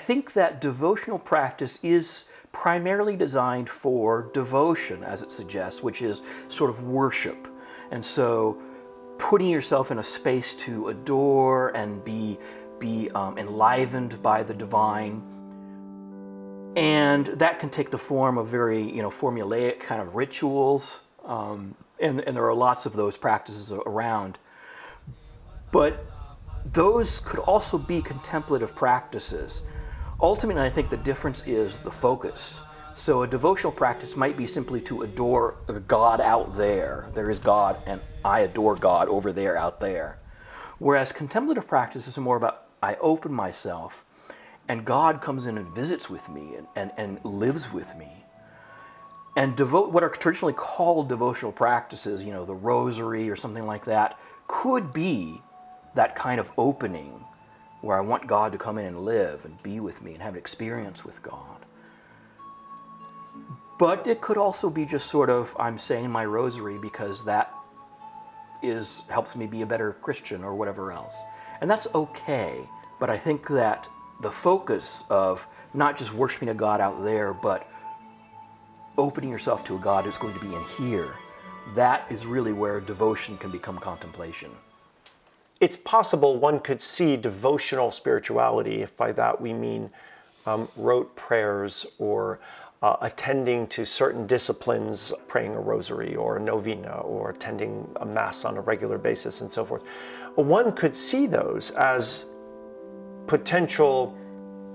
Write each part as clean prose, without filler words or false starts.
think that devotional practice is primarily designed for devotion, as it suggests, which is sort of worship. And so putting yourself in a space to adore and be enlivened by the divine. And that can take the form of very, formulaic kind of rituals. And there are lots of those practices around. But those could also be contemplative practices. Ultimately, I think the difference is the focus. So a devotional practice might be simply to adore God out there. There is God, and I adore God over there, out there. Whereas contemplative practices are more about, I open myself, and God comes in and visits with me and lives with me. And what are traditionally called devotional practices, the rosary or something like that, could be that kind of opening where I want God to come in and live and be with me and have an experience with God. But it could also be just sort of, I'm saying my rosary because that helps me be a better Christian or whatever else. And that's okay, but I think that the focus of not just worshiping a God out there, but opening yourself to a God who's going to be in here, that is really where devotion can become contemplation. It's possible one could see devotional spirituality, if by that we mean rote prayers or attending to certain disciplines, praying a rosary or a novena or attending a mass on a regular basis and so forth. One could see those as potential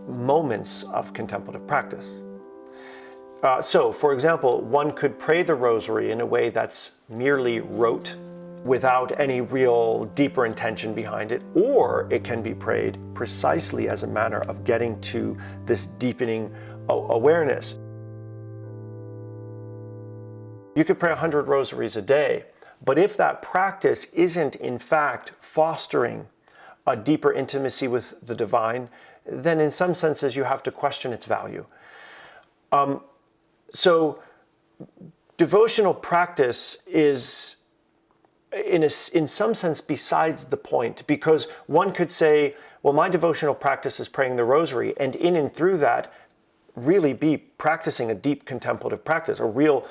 moments of contemplative practice. So, for example, one could pray the rosary in a way that's merely rote, without any real deeper intention behind it, or it can be prayed precisely as a manner of getting to this deepening awareness. You could pray 100 rosaries a day, but if that practice isn't in fact fostering a deeper intimacy with the divine, then in some senses you have to question its value. So devotional practice is in some sense besides the point, because one could say, well, my devotional practice is praying the rosary, and in and through that really be practicing a deep contemplative practice, a real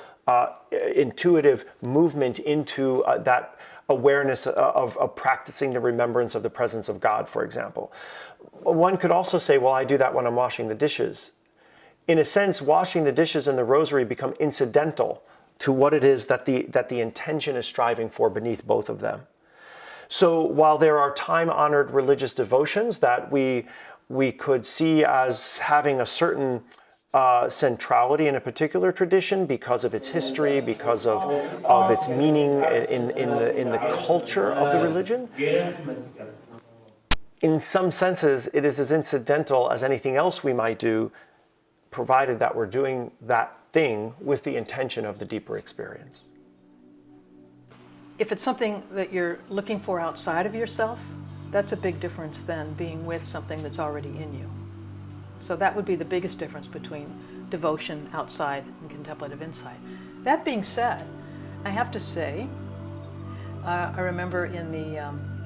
intuitive movement into that awareness of practicing the remembrance of the presence of God, for example. One could also say, well, I do that when I'm washing the dishes. In a sense, washing the dishes and the rosary become incidental to what it is that the intention is striving for beneath both of them. So while there are time-honored religious devotions that we could see as having a certain centrality in a particular tradition because of its history, because of its meaning in the culture of the religion, in some senses it is as incidental as anything else we might do, provided that we're doing that thing with the intention of the deeper experience. If it's something that you're looking for outside of yourself, that's a big difference than being with something that's already in you. So that would be the biggest difference between devotion outside and contemplative inside. That being said, I have to say, I remember in the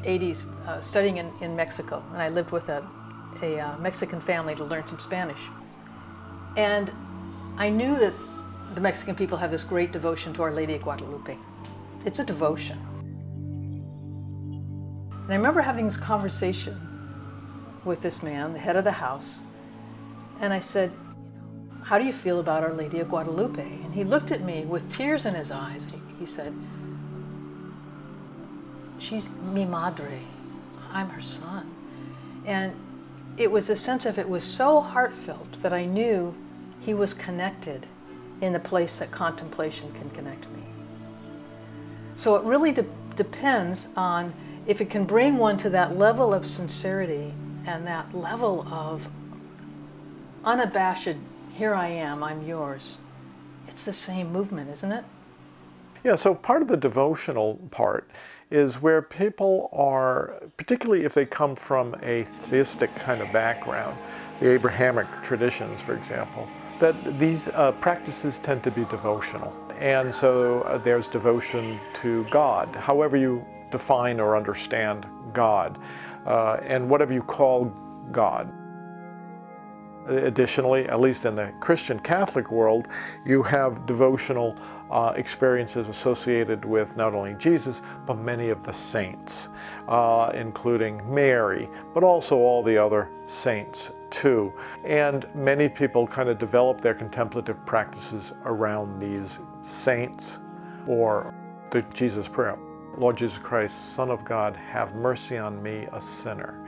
80s studying in Mexico, and I lived with a Mexican family to learn some Spanish. And I knew that the Mexican people have this great devotion to Our Lady of Guadalupe. It's a devotion. And I remember having this conversation with this man, the head of the house, and I said, how do you feel about Our Lady of Guadalupe? And he looked at me with tears in his eyes. He said, she's mi madre. I'm her son. And it was a sense of, it was so heartfelt that I knew he was connected in the place that contemplation can connect me. So it really depends on if it can bring one to that level of sincerity and that level of unabashed, here I am, I'm yours. It's the same movement, isn't it? Yeah, so part of the devotional part is where people are, particularly if they come from a theistic kind of background, the Abrahamic traditions, for example, that these practices tend to be devotional. And so there's devotion to God, however you define or understand God, and whatever you call God. Additionally, at least in the Christian Catholic world, you have devotional experiences associated with not only Jesus, but many of the saints, including Mary, but also all the other saints too. And many people kind of develop their contemplative practices around these saints, or the Jesus prayer. Lord Jesus Christ, Son of God, have mercy on me, a sinner.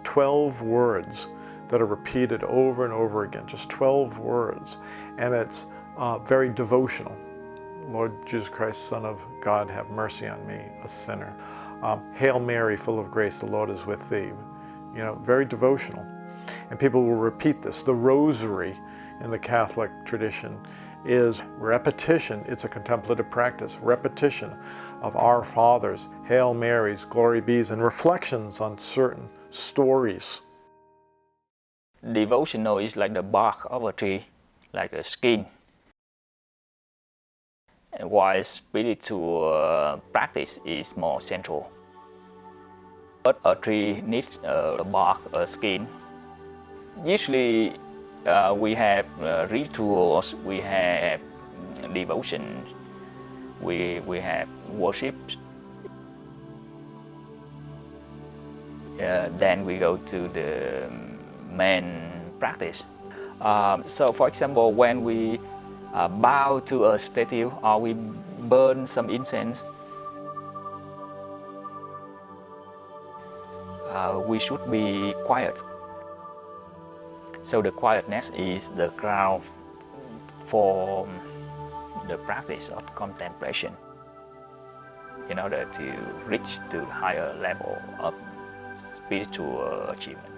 12 words that are repeated over and over again, just 12 words. And it's very devotional. Lord Jesus Christ, Son of God, have mercy on me, a sinner. Hail Mary, full of grace, the Lord is with thee. You know, very devotional. And people will repeat this. The rosary in the Catholic tradition is repetition. It's a contemplative practice, repetition of Our Fathers, Hail Marys, Glory Bees, and reflections on certain stories. Devotional is like the bark of a tree, like the skin. And while spiritual practice is more central. But a tree needs a bark, a skin. Usually we have rituals, we have devotion, we have worship. Then we go to the main practice. So for example, when we bow to a statue or we burn some incense, we should be quiet. So the quietness is the ground for the practice of contemplation in order to reach to higher level of spiritual achievement.